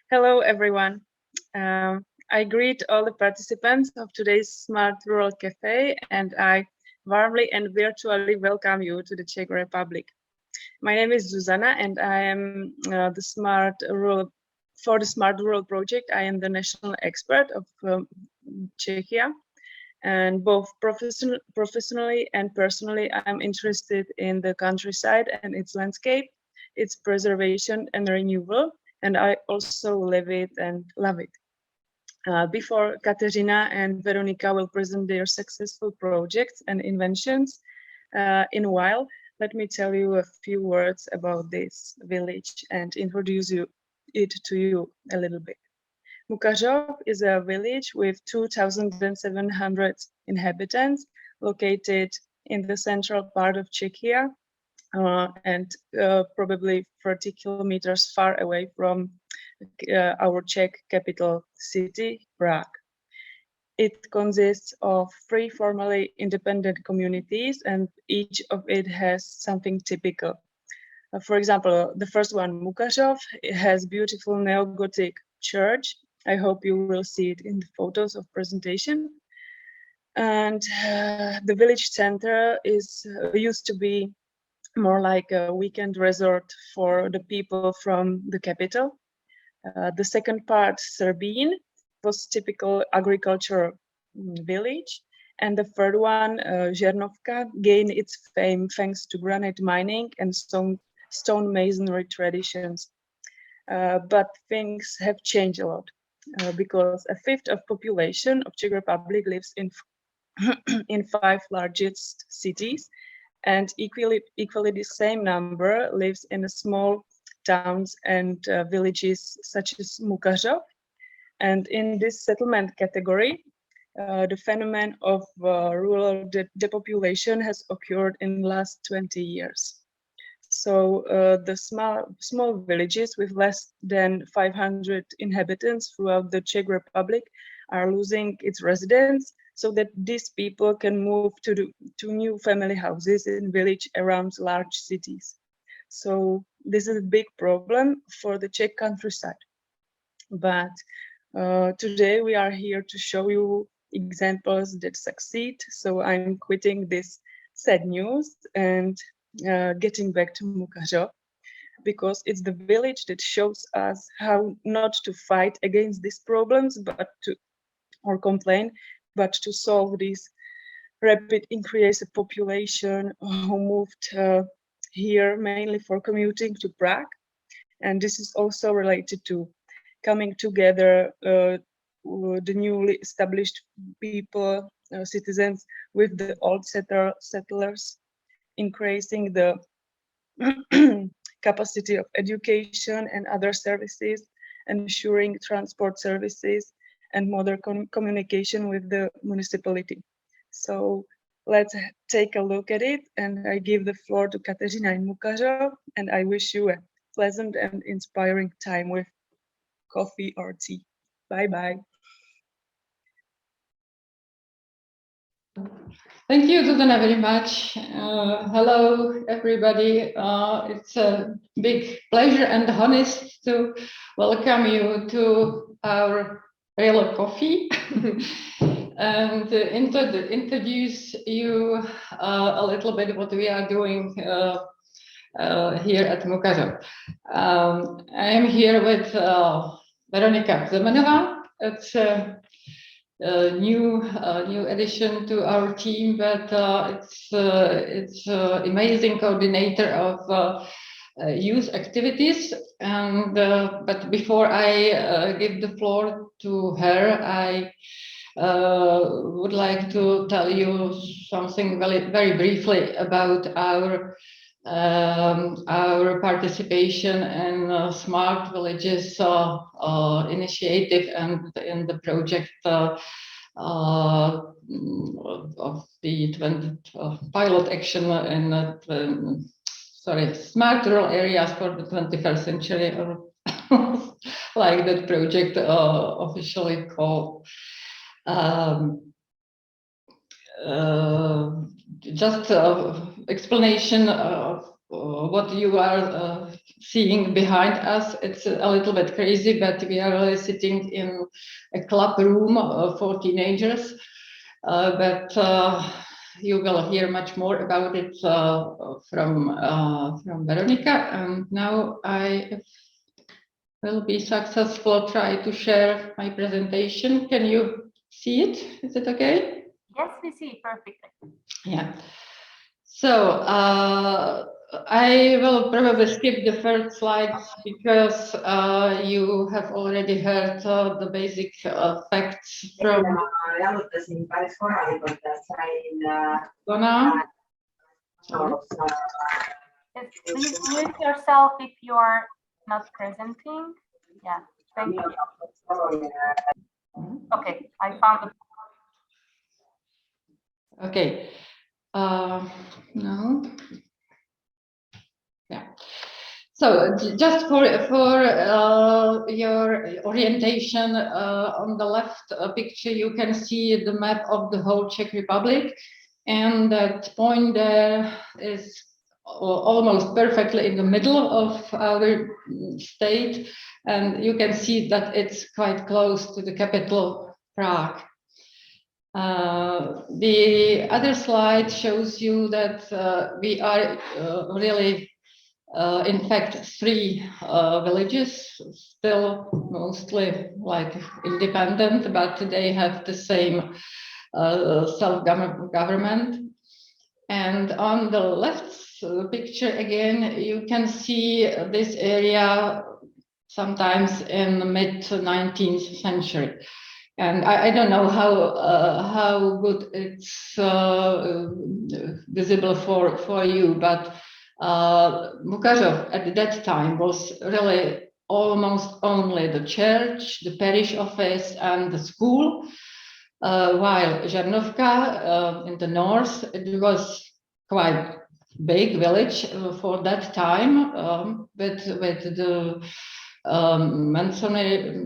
Hello, everyone. I greet all the participants of today's Smart Rural Café, and I warmly and virtually welcome you to the Czech Republic. My name is Zuzana, and I am for the Smart Rural project. I am the national expert of Czechia, and both professionally and personally, I'm interested in the countryside and its landscape, its preservation and renewal, and I also live it and love it. Before Katerina and Veronica will present their successful projects and inventions in a while, let me tell you a few words about this village and introduce it to you a little bit. Mukarov is a village with 2,700 inhabitants located in the central part of Czechia and probably 30 kilometers far away from our Czech capital city, Prague. It consists of three formerly independent communities, and each of it has something typical. For example, the first one, Mukarov, has beautiful neo-Gothic church. I hope you will see it in the photos of presentation. And the village center used to be more like a weekend resort for the people from the capital. The second part, Serbin, was typical agricultural village. And the third one, Žernovka, gained its fame thanks to granite mining and stone masonry traditions. But things have changed a lot because a fifth of population of Czech Republic lives in five largest cities, and equally the same number lives in the small towns and villages such as Mukarov. And in this settlement category, the phenomenon of rural depopulation has occurred in the last 20 years. So the small villages with less than 500 inhabitants throughout the Czech Republic are losing its residents, so that these people can move to new family houses in village around large cities. So this is a big problem for the Czech countryside. But today we are here to show you examples that succeed. So I'm quitting this sad news and getting back to Mukarov, because it's the village that shows us how not to fight against these problems, or complain, but to solve this rapid increase of population who moved here mainly for commuting to Prague. And this is also related to coming together the newly established people, citizens, with the old settlers, increasing the capacity of education and other services, ensuring transport services and modern communication with the municipality. So let's take a look at it, and I give the floor to Katerina in Mukarov, and I wish you a pleasant and inspiring time with coffee or tea. Bye-bye. Thank you, Zuzana, very much. Hello, everybody. It's a big pleasure and honest to welcome you to our real coffee and introduce you a little bit what we are doing here at Mukarov. I am here with Veronica Zamanova. It's new addition to our team, but it's amazing coordinator of youth activities. And but before I give the floor to her, I would like to tell you something very briefly about our participation in Smart Villages initiative and in the project of the pilot action in smart rural areas for the 21st century, or like that project officially called. Just explanation of what you are seeing behind us. It's a little bit crazy, but we are really sitting in a club room for teenagers. But you will hear much more about it from Veronica. And now I will be successful. Try to share my presentation. Can you see it? Is it okay? Yes, we see it perfectly. Yeah. So I will probably skip the first slides because you have already heard the basic facts from Donna. Yes, please mute yourself if you're not presenting. Yeah, thank you. Okay, I found the. Okay. No. Yeah. So just for your orientation, on the left picture, you can see the map of the whole Czech Republic. And that point there is almost perfectly in the middle of our state. And you can see that it's quite close to the capital, Prague. The other slide shows you that we are really, in fact, 3 villages, still mostly like independent, but they have the same self-government. And on the left picture again, you can see this area sometimes in the mid-19th century. And I don't know how good it's visible for you, but Mukarov at that time was really almost only the church, the parish office, and the school. While Žernovka in the north, it was quite big village for that time, with the masonry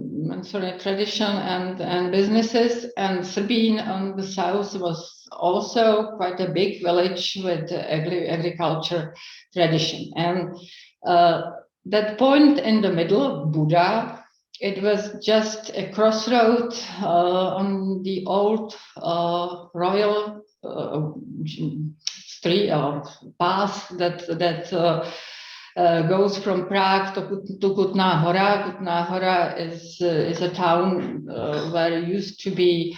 tradition and businesses. And Srbin on the south was also quite a big village with agriculture tradition. And that point in the middle, Buda, it was just a crossroad on the old royal street or path that goes from Prague to Kutná Hora. Kutná Hora is a town where used to be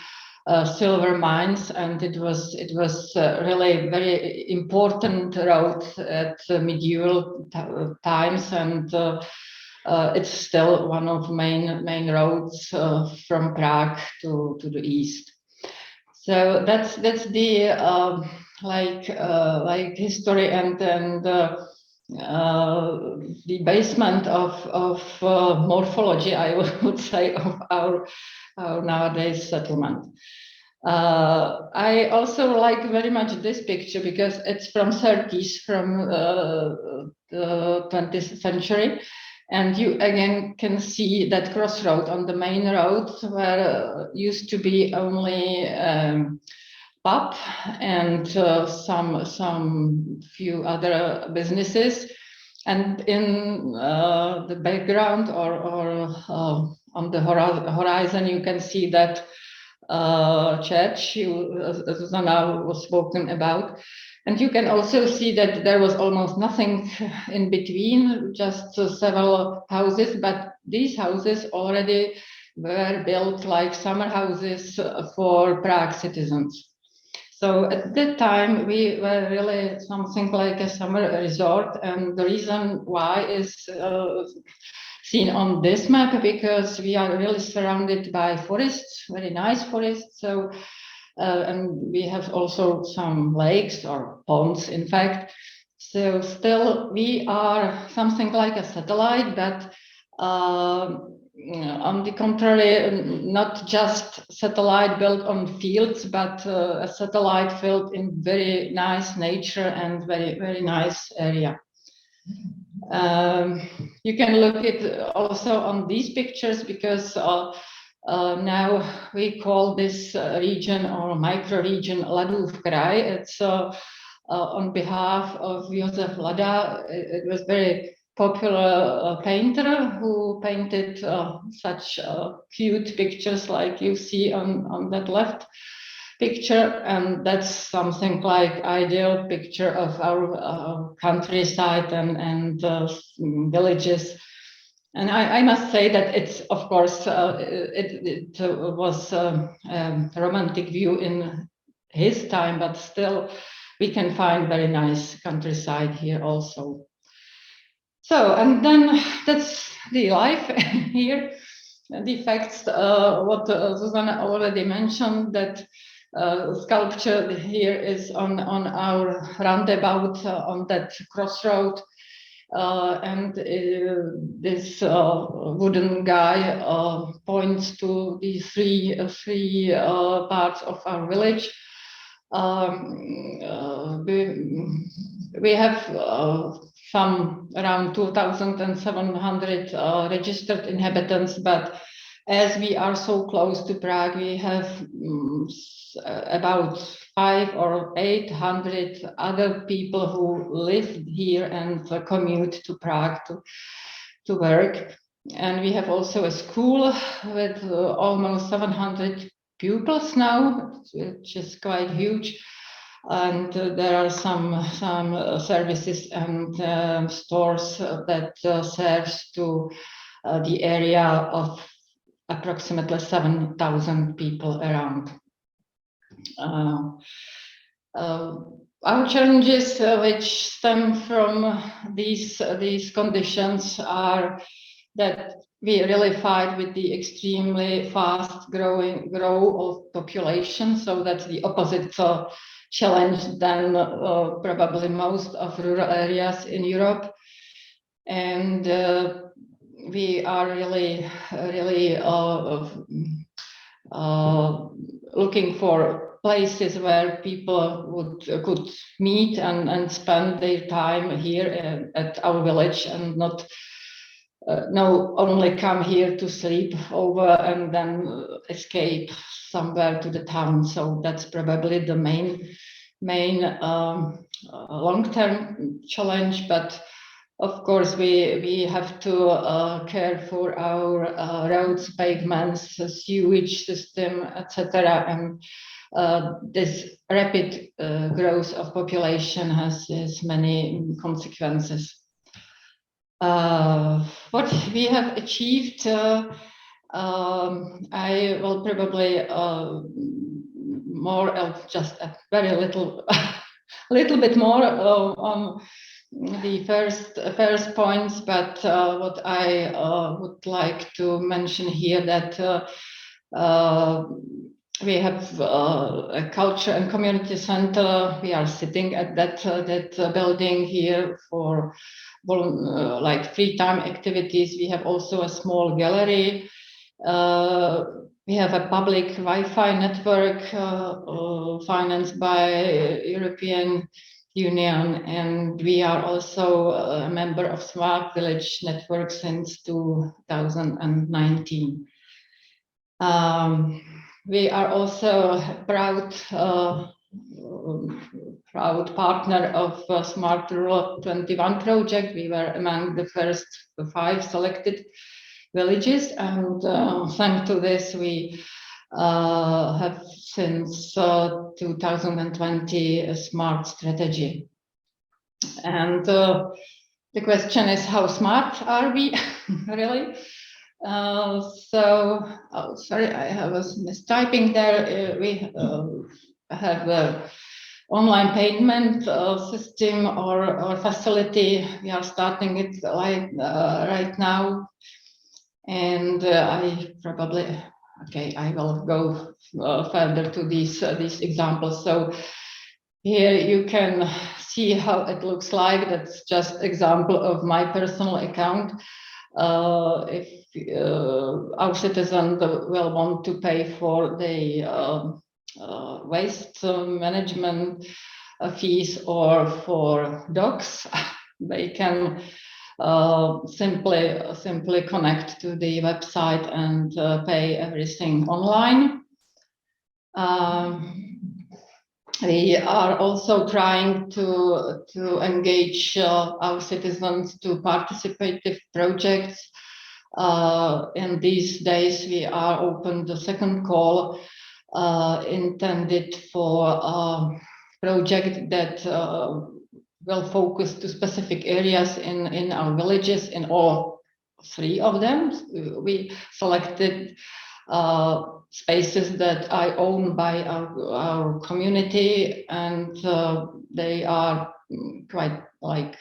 silver mines, and it was really very important road at medieval times, and it's still one of main roads from Prague to the east. So that's the like history and the basement of morphology, I would say, of our nowadays settlement. I also like very much this picture because it's from 30s, from the 20th century. And you again can see that crossroad on the main road where used to be only pub and some few other businesses. And in the background or on the horizon, you can see that church Zuzana was spoken about. And you can also see that there was almost nothing in between, just several houses, but these houses already were built like summer houses for Prague citizens. So at that time, we were really something like a summer resort. And the reason why is seen on this map, because we are really surrounded by forests, very nice forests. So and we have also some lakes or ponds, in fact. So still we are something like a satellite, but on the contrary, not just satellite built on fields, but a satellite built in very nice nature and very nice area. You can look at also on these pictures, because now we call this region or micro-region Ladův kraj. It's on behalf of Josef Lada. It was very popular painter who painted such cute pictures like you see on that left picture, and that's something like ideal picture of our countryside and villages. And I must say that it's, of course, it was a romantic view in his time, but still we can find very nice countryside here also. So, and then that's the life here. The facts, what Susanna already mentioned, that sculpture here is on our roundabout on that crossroad. And this wooden guy points to the three parts of our village. We have some around 2,700 registered inhabitants, but as we are so close to Prague, we have about 500 or 800 other people who live here and commute to Prague to work. And we have also a school with almost 700 pupils now, which is quite huge. And there are some services and stores that serves to the area of approximately 7,000 people around. Our challenges which stem from these conditions are that we really fight with the extremely fast growth of population, so that's the opposite challenge than probably most of rural areas in Europe. And we are really looking for places where people could meet and spend their time here at our village, and not only come here to sleep over and then escape somewhere to the town. So that's probably the main long-term challenge. But of course, we have to care for our roads, pavements, sewage system, etc. And this rapid growth of population has many consequences. What we have achieved, I will probably more just a very little bit more on the first points, but what I would like to mention here, that we have a culture and community center. We are sitting at that building here for like free time activities. We have also a small gallery. We have a public Wi-Fi network financed by European Union, and we are also a member of Smart Village Network since 2019. We are also a proud partner of Smart Rural 21 project. We were among the first 5 selected villages, and thanks to this, we have since 2020 a smart strategy. And the question is, how smart are we really? Sorry, I was mistyping there. We have a online payment system or facility. We are starting it right now, and I will go further to these examples. So here you can see how it looks like. That's just example of my personal account. If our citizens will want to pay for the waste management fees or for dogs, they can simply connect to the website and pay everything online. we are also trying to engage our citizens to participative projects. In these days, we are open the second call intended for a project that will focus to specific areas in our villages. In all three of them, we selected spaces that are owned by our community, and they are quite like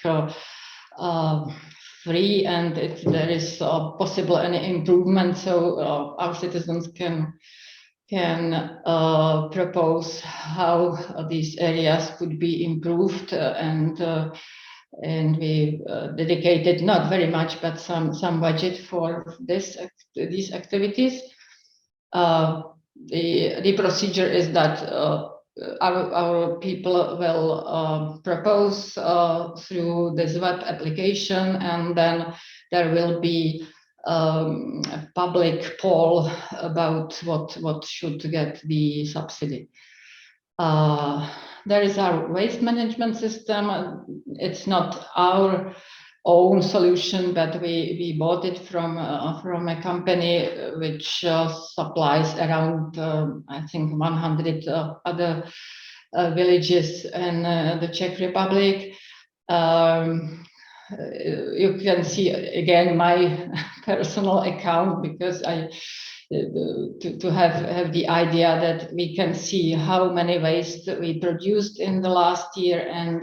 free, and if there is possible any improvement, so our citizens can propose how these areas could be improved, and we dedicated not very much, but some budget for these activities. The procedure is that our people will propose through this web application, and then there will be a public poll about what should get the subsidy. There is our waste management system. It's not our own solution, but we bought it from a company which supplies around I think 100 other villages in the Czech Republic. You can see again my personal account, because I to have the idea that we can see how many waste we produced in the last year, and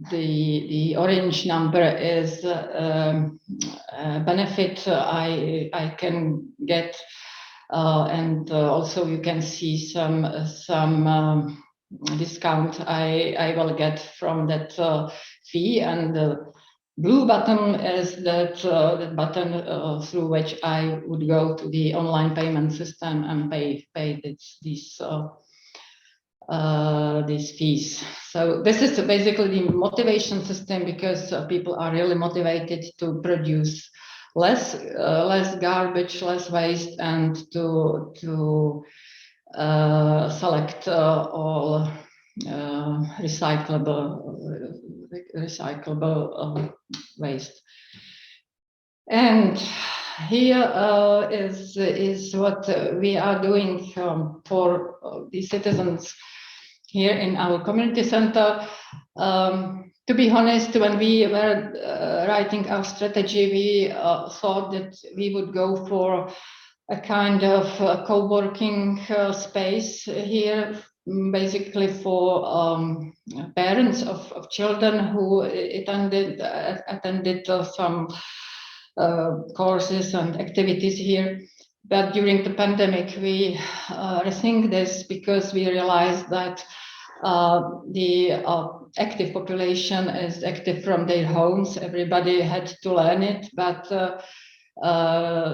the orange number is benefit I can get, and also you can see some discount I will get from that fee, and the blue button is that button through which I would go to the online payment system and pay these fees. So this is basically the motivation system, because people are really motivated to produce less garbage, less waste, and to select all recyclable waste. And here is what we are doing for the citizens here in our community center. To be honest, when we were writing our strategy, we thought that we would go for a kind of co-working space here, basically for parents of children who attended some courses and activities here. But during the pandemic, we rethink this, because we realized that the active population is active from their homes. Everybody had to learn it, but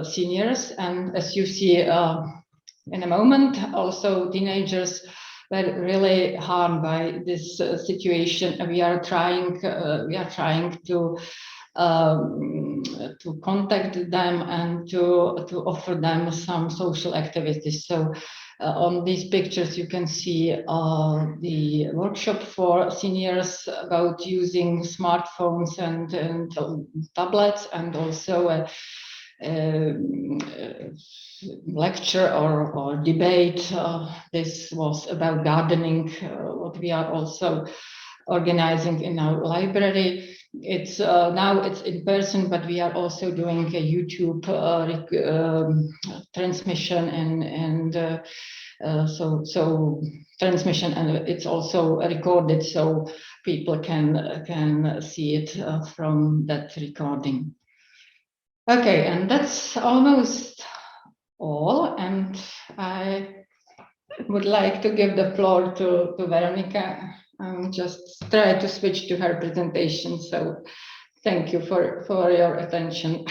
seniors, and as you see in a moment, also teenagers were really harmed by this situation. We are trying to contact them and to offer them some social activities. So on these pictures you can see the workshop for seniors about using smartphones and tablets, and also a lecture or debate. This was about gardening, what we are also organizing in our library. It's now it's in person, but we are also doing a YouTube transmission, and so transmission, and it's also recorded, so people can see it from that recording. Okay, and that's almost all, and I would like to give the floor to Veronica. Just try to switch to her presentation, so thank you for your attention.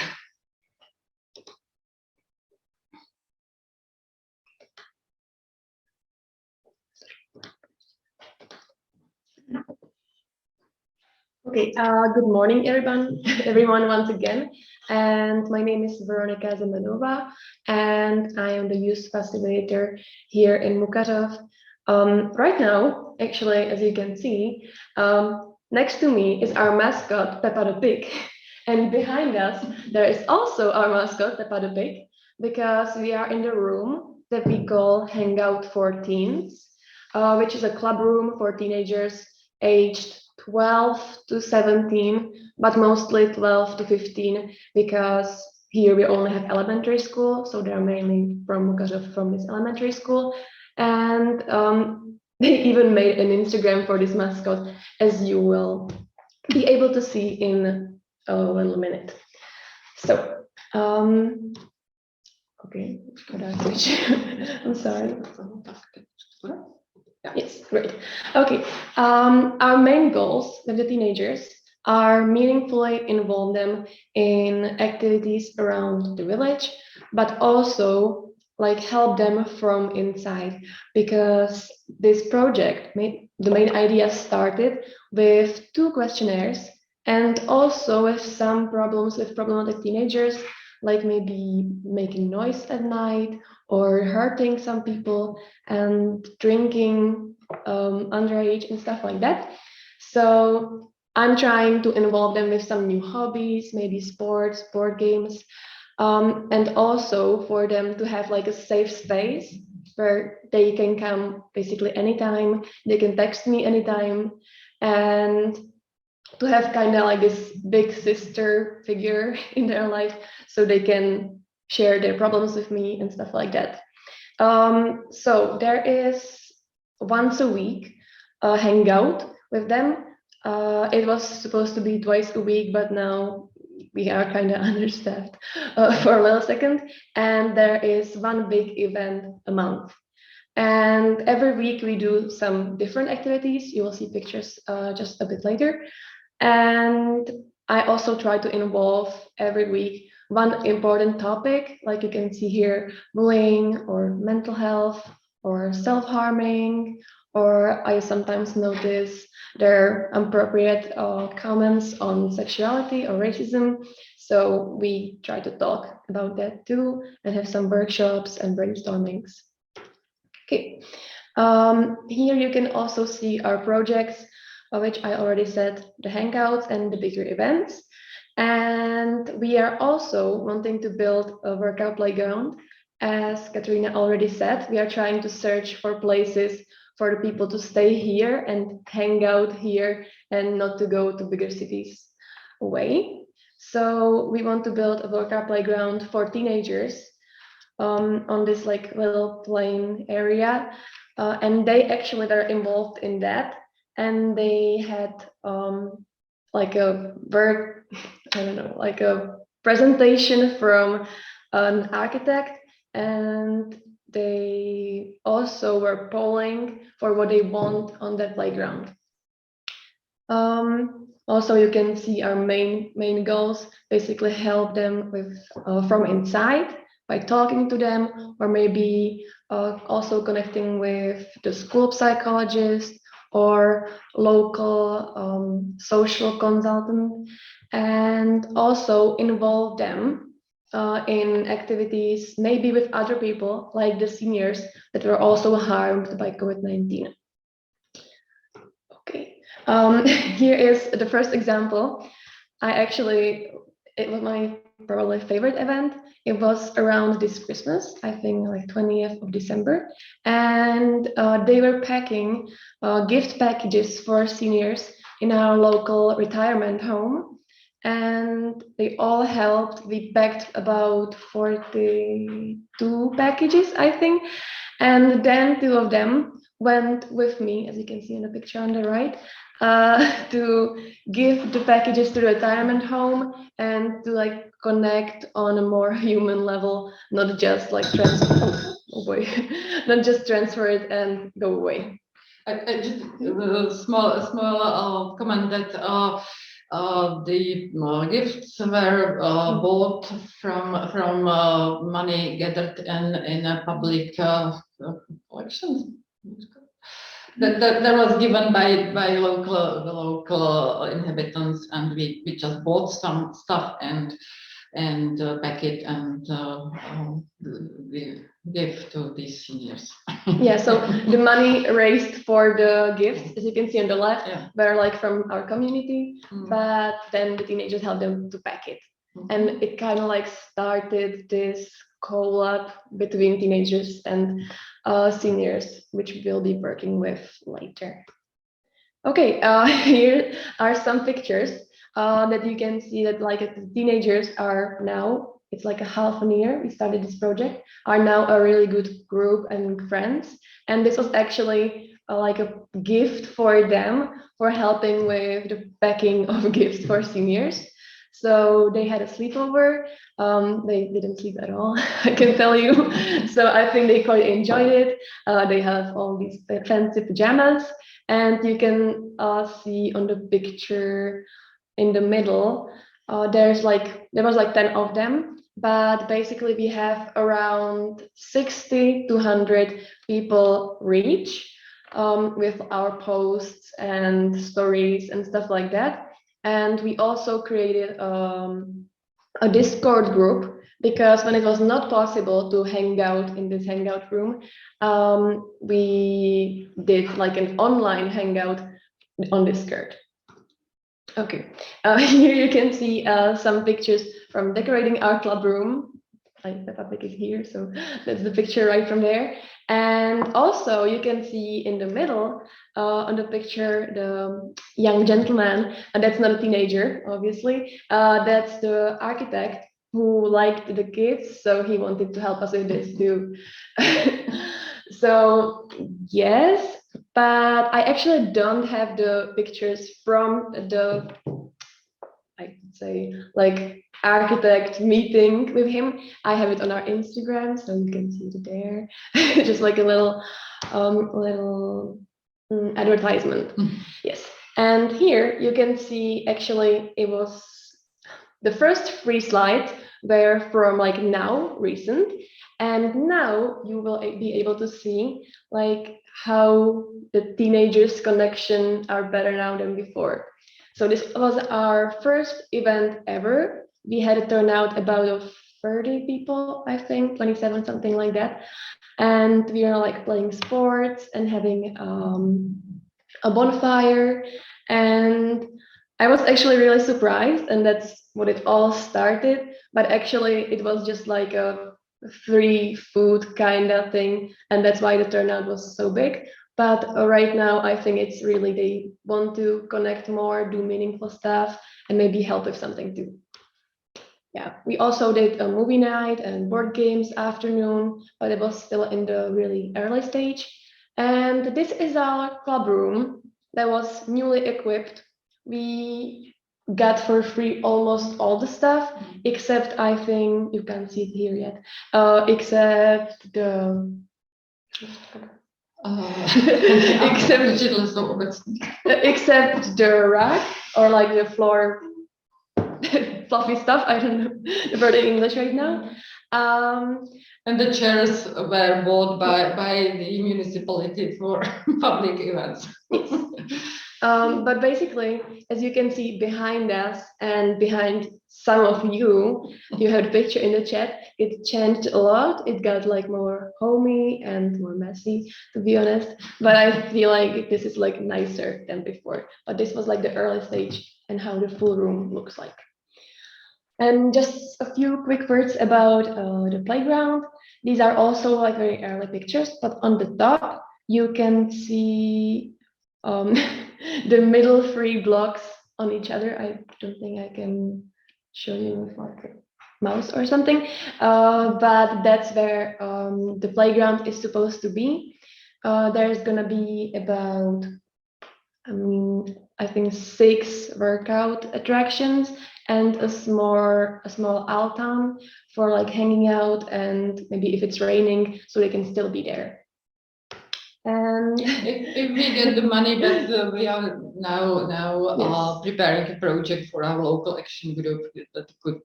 Okay, good morning, everyone once again. And my name is Veronica Zamanova, and I am the youth facilitator here in Mukarov. Right now, actually, as you can see, next to me is our mascot, Peppa the Pig. And behind us, there is also our mascot, Peppa the Pig, because we are in the room that we call Hangout for Teens, which is a club room for teenagers aged 12 to 17, but mostly 12 to 15, because here we only have elementary school, so they're mainly from Mukarov, from this elementary school. And they even made an Instagram for this mascot, as you will be able to see in a little minute. So, okay, how do I switch? I'm sorry. Yes, great. Okay, our main goals with the teenagers are meaningfully involve them in activities around the village, but also like help them from inside, because this project the main idea started with 2 questionnaires and also with some problems with problematic teenagers, like maybe making noise at night or hurting some people and drinking underage and stuff like that. So I'm trying to involve them with some new hobbies, maybe sports, board games, and also for them to have like a safe space where they can come basically anytime, they can text me anytime, and to have kind of like this big sister figure in their life so they can share their problems with me and stuff like that. So there is once a week a hangout with them. It was supposed to be twice a week, but now we are kind of understaffed for a little second. And there is one big event a month. And every week we do some different activities. You will see pictures just a bit later. And I also try to involve every week one important topic, like you can see here, bullying or mental health or self-harming, or I sometimes notice their inappropriate comments on sexuality or racism. So we try to talk about that too and have some workshops and brainstormings. Okay, here you can also see our projects, which I already said, the hangouts and the bigger events. And we are also wanting to build a workout playground. As Katerina already said, we are trying to search for places for the people to stay here and hang out here and not to go to bigger cities away. So we want to build a workout playground for teenagers on this like little plain area. And they actually are involved in that. And they had like a work, I don't know, like a presentation from an architect, and they also were polling for what they want on that playground. Also, you can see our main goals basically help them with from inside by talking to them, or maybe also connecting with the school psychologist or local social consultant, and also involve them in activities maybe with other people, like the seniors that were also harmed by COVID-19. Okay, here is the first example. It was my probably favorite event. It was around this Christmas, I think like 20th of December. And they were packing gift packages for seniors in our local retirement home. And they all helped. We packed about 42 packages, I think. And then 2 of them went with me, as you can see in the picture on the right, to give the packages to the retirement home and to like connect on a more human level, not just like not just transfer it and go away. I just a small comment that the gifts were bought from money gathered in a public collections. That was given by local inhabitants, and we just bought some stuff and pack it and we give to these seniors? Yeah, so the money raised for the gifts, as you can see on the left, Yeah. were like from our community, Mm. but then the teenagers helped them to pack it. And it kind of like started this collab between teenagers and seniors, which we'll be working with later. Okay, here are some pictures that you can see that like the teenagers are now, it's like a half a year we started this project, are now a really good group and friends. And this was actually like a gift for them for helping with the packing of gifts for seniors. So they had a sleepover. They didn't sleep at all, I can tell you. So I think they quite enjoyed it. They have all these fancy pajamas. And you can see on the picture in the middle, there was like 10 of them, but basically we have around 60 to 100 people reach with our posts and stories and stuff like that. And we also created a Discord group because when it was not possible to hang out in this hangout room, we did like an online hangout on Discord. Okay, here you can see some pictures from decorating our club room. Like the public is here, so that's the picture right from there. And also you can see in the middle on the picture the young gentleman, and that's not a teenager, obviously. That's the architect who liked the kids, so he wanted to help us with this too. So yes, but I actually don't have the pictures from the, I could say, like architect meeting with him. I have it on our Instagram, so you can see it there. Just like a little advertisement. Yes. And here you can see actually it was the first 3 slides were from like now, recent, and now you will be able to see like how the teenagers' connection are better now than before. So this was our first event ever. We had a turnout about 30 people, I think, 27, something like that. And we are like playing sports and having a bonfire. And I was actually really surprised, and that's what it all started. But actually, it was just like a free food kind of thing, and that's why the turnout was so big. But right now, I think it's really they want to connect more, do meaningful stuff, and maybe help with something too. Yeah, we also did a movie night and board games afternoon, but it was still in the really early stage. And this is our club room that was newly equipped. We got for free almost all the stuff, except I think you can't see it here yet, except the except the rack or like the floor fluffy stuff. I don't know the word in English right now. And the chairs were bought by the municipality for public events. But basically, as you can see behind us and behind some of you, you have the picture in the chat, it changed a lot. It got like more homey and more messy, to be honest. But I feel like this is like nicer than before. But this was like the early stage and how the full room looks like. And just a few quick words about the playground. These are also like very early pictures, but on the top, you can see the middle 3 blocks on each other. I don't think I can show you with like a mouse or something, but that's where the playground is supposed to be. There's gonna be about, I think 6 workout attractions and a small altan for like hanging out, and maybe if it's raining, so they can still be there. And if we get the money, but we are now Yes. preparing a project for our local action group that could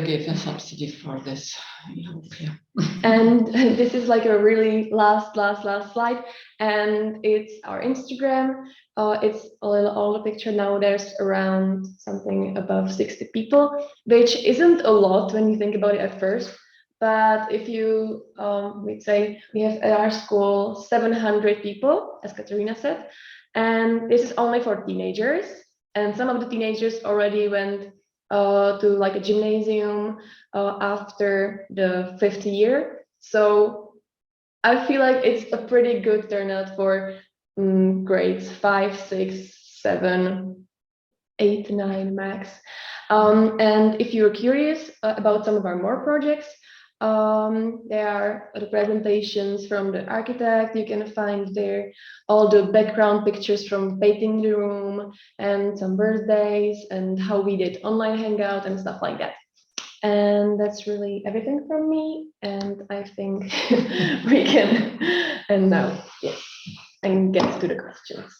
give a subsidy for this. I hope, yeah. And this is like a really last slide, and it's our Instagram. It's a little older picture now. There's around something above 60 people, which isn't a lot when you think about it at first, But if you, we'd say we have at our school 700 people, as Katerina said, and this is only for teenagers. And some of the teenagers already went to like a gymnasium after the 5th year. So I feel like it's a pretty good turnout for grades 5, 6, 7, 8, 9 max. And if you're curious about some of our more projects, there are the presentations from the architect. You can find there all the background pictures from painting the room and some birthdays and how we did online hangout and stuff like that. And that's really everything from me. And I think we can, and now, yes, and get to the questions.